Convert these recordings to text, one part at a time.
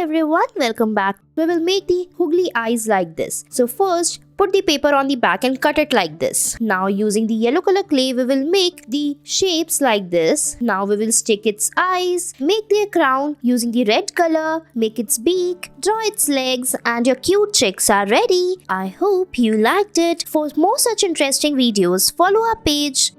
everyone, welcome back. We will make the googly eyes like this. So first, put the paper on the back and cut it like this. Now using the yellow color clay, we will make the shapes like this. Now we will stick its eyes, make their crown using the red color, make its beak, draw its legs, and your cute chicks are ready. I hope you liked it. For more such interesting videos, follow our page.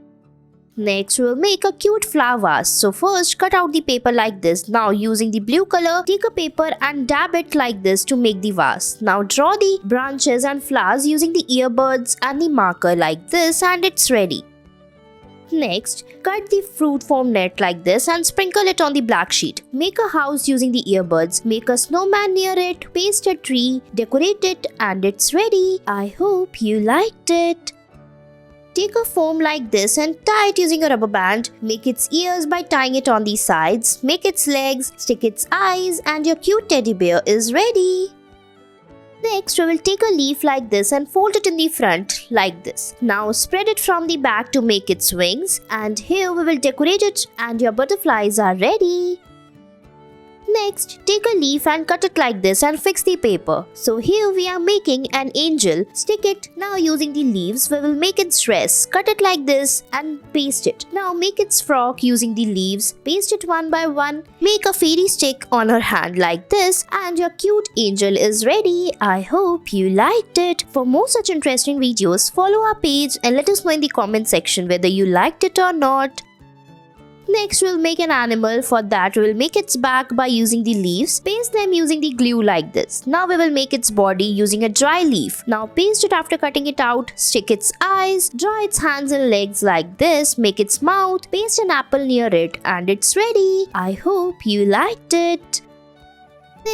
Next, we will make a cute flower vase. So first, cut out the paper like this. Now using the blue color, take a paper and dab it like this to make the vase. Now draw the branches and flowers using the earbuds and the marker like this, and it's ready. Next, cut the fruit foam net like this and sprinkle it on the black sheet. Make a house using the earbuds, make a snowman near it, paste a tree, decorate it, and it's ready. I hope you liked it. Take a foam like this and tie it using a rubber band. Make its ears by tying it on the sides. Make its legs, stick its eyes, and your cute teddy bear is ready. Next, we will take a leaf like this and fold it in the front like this. Now spread it from the back to make its wings. And here we will decorate it and your butterflies are ready. Next, take a leaf and cut it like this and fix the paper. So here we are making an angel. Stick it. Now using the leaves, we will make its dress. Cut it like this and paste it. Now make its frock using the leaves. Paste it one by one. Make a fairy stick on her hand like this, and your cute angel is ready. I hope you liked it. For more such interesting videos, follow our page and let us know in the comment section whether you liked it or not. Next, we'll make an animal. For that, we'll make its back by using the leaves. Paste them using the glue like this. Now we will make its body using a dry leaf. Now paste it after cutting it out. Stick its eyes. Draw its hands and legs like this. Make its mouth. Paste an apple near it, and it's ready. I hope you liked it.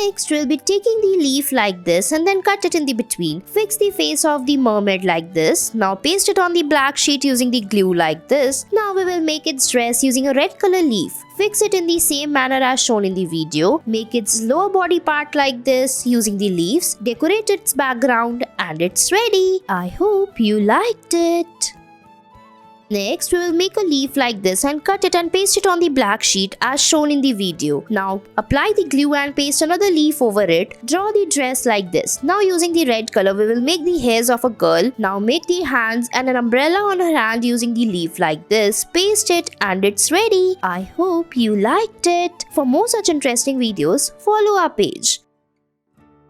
Next, we'll be taking the leaf like this and then cut it in the between. Fix the face of the mermaid like this. Now paste it on the black sheet using the glue like this. Now we will make its dress using a red color leaf. Fix it in the same manner as shown in the video. Make its lower body part like this using the leaves. Decorate its background, and it's ready. I hope you liked it. Next, we will make a leaf like this and cut it and paste it on the black sheet as shown in the video. Now, apply the glue and paste another leaf over it. Draw the dress like this. Now, using the red color, we will make the hairs of a girl. Now, make the hands and an umbrella on her hand using the leaf like this. Paste it, and it's ready. I hope you liked it. For more such interesting videos, follow our page.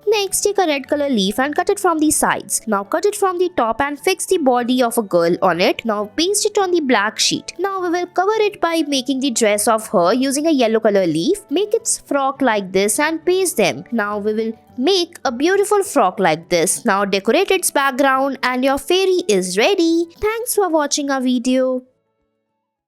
Next, take a red color leaf and cut it from the sides. Now cut it from the top and fix the body of a girl on it. Now paste it on the black sheet. Now we will cover it by making the dress of her using a yellow color leaf. Make its frock like this and paste them. Now we will make a beautiful frock like this. Now decorate its background and your fairy is ready. Thanks for watching our video.